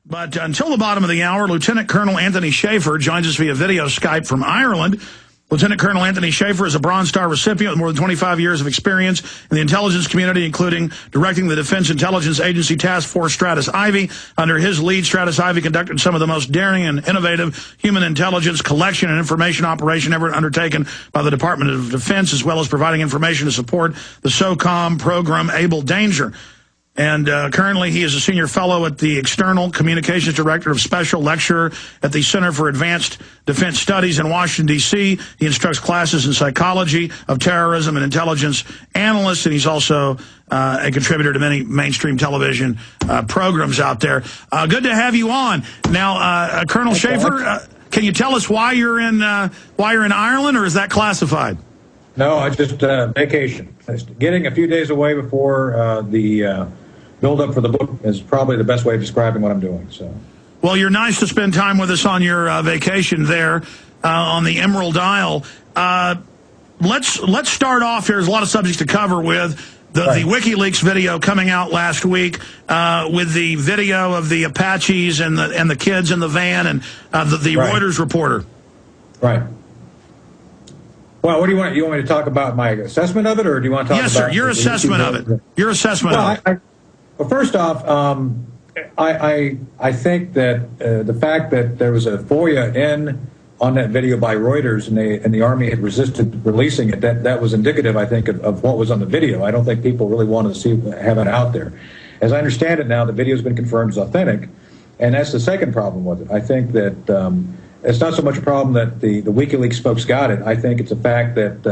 But until the bottom of the hour, Lieutenant Colonel Anthony Shaffer joins us via video Skype from Ireland. Lieutenant Colonel Anthony Shaffer is a Bronze Star recipient with more than 25 years of experience in the intelligence community, including directing the Defense Intelligence Agency Task Force Stratus Ivy. Under his lead, Stratus Ivy conducted some of the most daring and innovative human intelligence collection and information operation ever undertaken by the Department of Defense, as well as providing information to support the SOCOM program Able Danger. And currently he is a senior fellow at the External Communications Director of Special Lecturer at the Center for Advanced Defense Studies in Washington, D.C. He instructs classes in psychology of terrorism and intelligence analysts, and he's also a contributor to many mainstream television programs out there. Good to have you on. Now, Colonel Shaffer, can you tell us why you're in Ireland, or is that classified? No, I just vacation. Getting a few days away before the build-up for the book is probably the best way of describing what I'm doing. So, well, you're nice to spend time with us on your vacation there on the Emerald Isle. Let's start off here. There's a lot of subjects to cover with the WikiLeaks video coming out last week, with the video of the Apaches and the kids in the van, and the Reuters reporter. Right. Well, what do you want? You want me to talk about my assessment of it, or do you want to talk about... Yes, sir, your assessment of it. Your assessment of it. Well, first off, I think that the fact that there was a FOIA on that video by Reuters and the Army had resisted releasing it, that was indicative, I think, of what was on the video. I don't think people really wanted to have it out there. As I understand it now, the video has been confirmed as authentic, and that's the second problem with it. I think that it's not so much a problem that the WikiLeaks folks got it. I think it's a fact that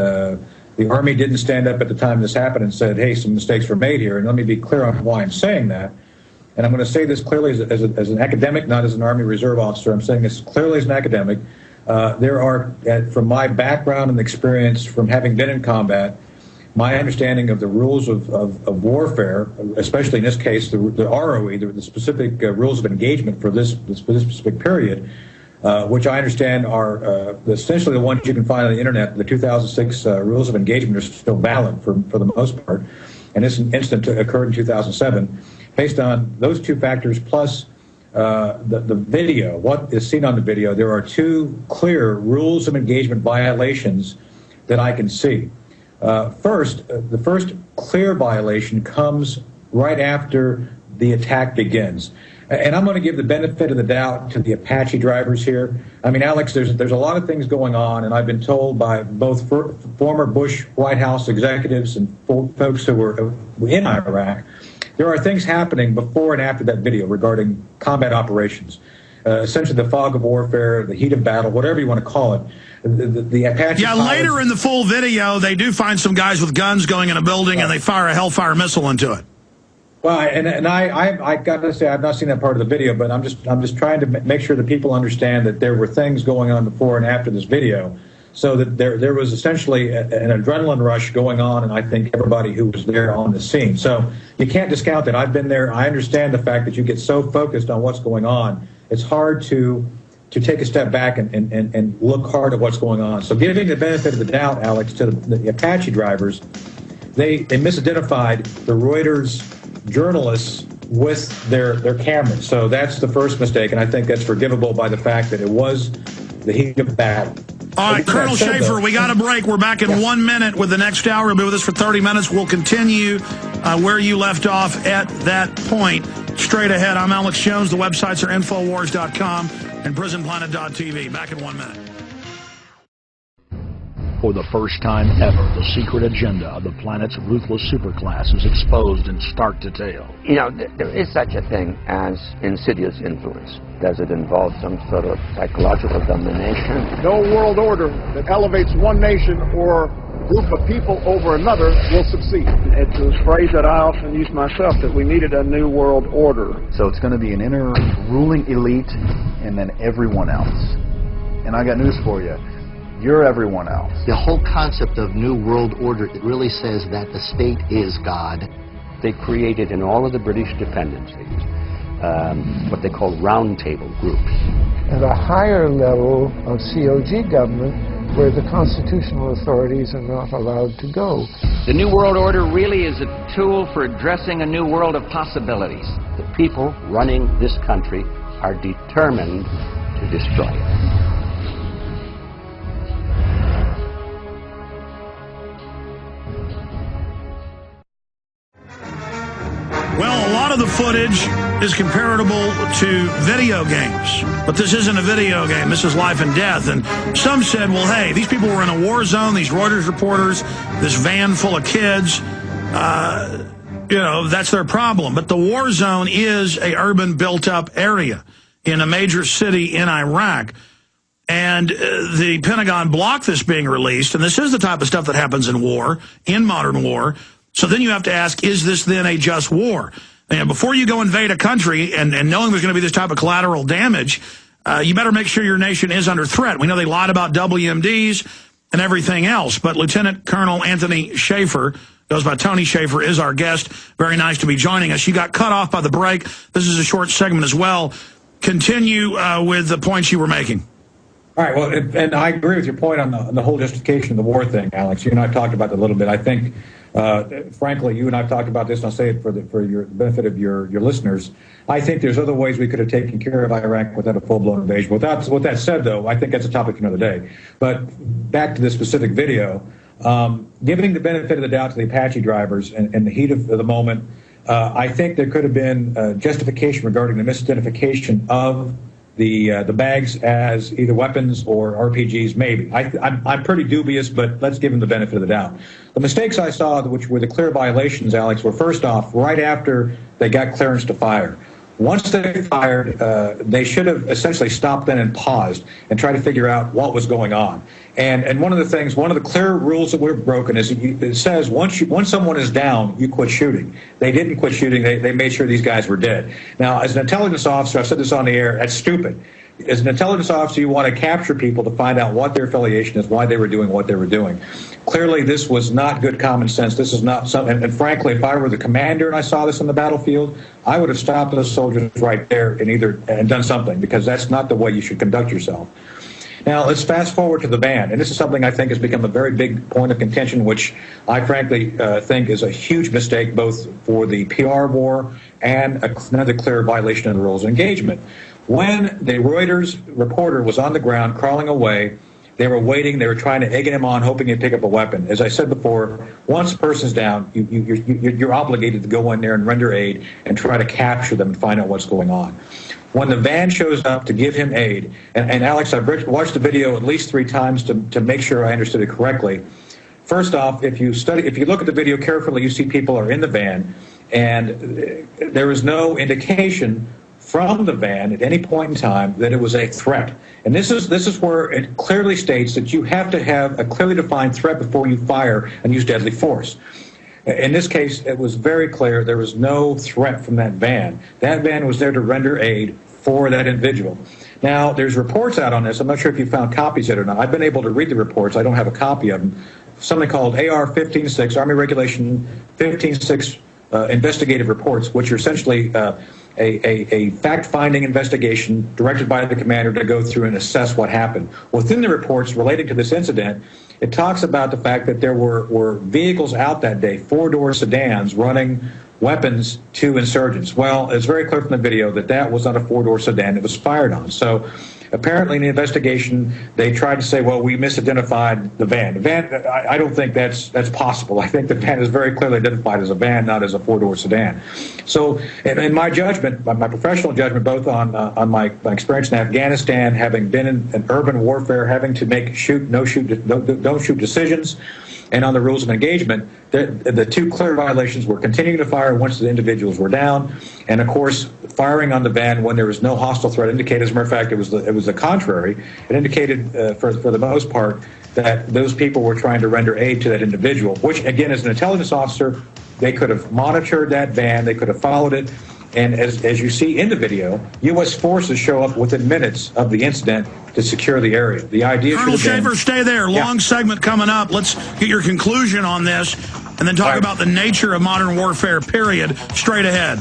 the Army didn't stand up at the time this happened and said, hey, some mistakes were made here. And let me be clear on why I'm saying that. And I'm going to say this clearly as an academic, not as an Army Reserve officer. I'm saying this clearly as an academic. There are, from my background and experience from having been in combat, my understanding of the rules of warfare, especially in this case, the ROE, the specific rules of engagement for this specific period, which I understand are essentially the ones you can find on the internet. The 2006 rules of engagement are still valid for the most part, and this incident occurred in 2007. Based on those two factors plus the video, what is seen on the video, there are two clear rules of engagement violations that I can see. First, the first clear violation comes right after the attack begins. And I'm going to give the benefit of the doubt to the Apache drivers here. I mean, Alex, there's a lot of things going on, and I've been told by both former Bush White House executives and folks who were in Iraq, there are things happening before and after that video regarding combat operations. Essentially the fog of warfare, the heat of battle, whatever you want to call it. The Apache pilots, later in the full video, they do find some guys with guns going in a building, and they fire a Hellfire missile into it. Well, and I got to say, I've not seen that part of the video, but I'm just trying to make sure that people understand that there were things going on before and after this video, so that there was essentially an adrenaline rush going on, and I think everybody who was there on the scene. So you can't discount that. I've been there. I understand the fact that you get so focused on what's going on, it's hard to take a step back and look hard at what's going on. So giving the benefit of the doubt, Alex, to the Apache drivers, they misidentified the Reuters journalists with their cameras. So that's the first mistake, and I think that's forgivable by the fact that it was the heat of battle. All right, Colonel Shaffer, we got a break. We're back in 1 minute with the next hour. We'll be with us for 30 minutes. We'll continue where you left off at that point. Straight ahead, I'm Alex Jones. The websites are Infowars.com and PrisonPlanet.tv. Back in 1 minute. For the first time ever, the secret agenda of the planet's ruthless superclass is exposed in stark detail. You know, there is such a thing as insidious influence. Does it involve some sort of psychological domination? No world order that elevates one nation or group of people over another will succeed. It's a phrase that I often use myself, that we needed a new world order. So it's going to be an inner ruling elite and then everyone else. And I got news for you. You're everyone else. The whole concept of New World Order, it really says that the state is God. They created in all of the British dependencies what they call round table groups. At a higher level of COG government, where the constitutional authorities are not allowed to go. The New World Order really is a tool for addressing a new world of possibilities. The people running this country are determined to destroy it. Well, a lot of the footage is comparable to video games, but this isn't a video game. This is life and death. And some said, well, hey, these people were in a war zone, these Reuters reporters, this van full of kids, you know, that's their problem. But the war zone is a urban built-up area in a major city in Iraq. And the Pentagon blocked this being released, and this is the type of stuff that happens in war, in modern war. So then you have to ask, is this then a just war? And before you go invade a country and knowing there's going to be this type of collateral damage, you better make sure your nation is under threat. We know they lied about WMDs and everything else, but Lieutenant Colonel Anthony Shaffer, goes by Tony Shaffer, is our guest. Very nice to be joining us. You got cut off by the break. This is a short segment as well. Continue with the points you were making. All right, well, and I agree with your point on the whole justification of the war thing, Alex. You and I talked about that a little bit. I think, frankly, you and I have talked about this, and I'll say it for your benefit of your listeners. I think there's other ways we could have taken care of Iraq without a full-blown invasion. With that said, though, I think that's a topic for another day. But back to this specific video, giving the benefit of the doubt to the Apache drivers in the heat of the moment, I think there could have been justification regarding the misidentification of the bags as either weapons or RPGs, maybe. I'm pretty dubious, but let's give them the benefit of the doubt. The mistakes I saw, which were the clear violations, Alex, were first off, right after they got clearance to fire. Once they fired, they should have essentially stopped then and paused and tried to figure out what was going on. And one of the clear rules that were broken is it says once someone is down, you quit shooting. They didn't quit shooting. They made sure these guys were dead. Now, as an intelligence officer, I've said this on the air, that's stupid. As an intelligence officer, you want to capture people to find out what their affiliation is, why they were doing what they were doing. Clearly, this was not good common sense. This is not something, and frankly, if I were the commander and I saw this on the battlefield, I would have stopped those soldiers right there and done something, because that's not the way you should conduct yourself. Now, let's fast forward to the ban, and this is something I think has become a very big point of contention, which I frankly think is a huge mistake, both for the PR war and another clear violation of the rules of engagement. When the Reuters reporter was on the ground crawling away, they were waiting, they were trying to egg him on, hoping he'd pick up a weapon. As I said before, once a person's down, you're obligated to go in there and render aid and try to capture them and find out what's going on. When the van shows up to give him aid, and Alex, I've watched the video at least 3 times to make sure I understood it correctly. First off, if you look at the video carefully, you see people are in the van, and there is no indication from the van at any point in time that it was a threat. And this is where it clearly states that you have to have a clearly defined threat before you fire and use deadly force. In this case, it was very clear there was no threat from that van. That van was there to render aid for that individual. Now, there's reports out on this. I'm not sure if you found copies yet or not. I've been able to read the reports. I don't have a copy of them. Something called AR 15-6, Army Regulation 15-6 investigative reports, which are essentially a fact-finding investigation directed by the commander to go through and assess what happened. Within the reports relating to this incident, it talks about the fact that there were vehicles out that day, 4-door sedans, running weapons to insurgents. Well, it's very clear from the video that that was not a 4-door sedan. It was fired on. So apparently in the investigation, they tried to say, well, we misidentified the van. The van, I don't think that's possible. I think the van is very clearly identified as a van, not as a 4-door sedan. So in my judgment, my professional judgment, both on my experience in Afghanistan, having been in urban warfare, having to make don't shoot decisions, and on the rules of engagement, the 2 clear violations were continuing to fire once the individuals were down, and of course, firing on the van when there was no hostile threat indicated. As a matter of fact, it was the contrary. It indicated, for the most part, that those people were trying to render aid to that individual, which, again, as an intelligence officer, they could have monitored that van, they could have followed it, and as you see in the video, U.S. forces show up within minutes of the incident to secure the area. The idea Colonel Shaffer, stay there. Long segment coming up. Let's get your conclusion on this, and then talk about the nature of modern warfare, period, straight ahead.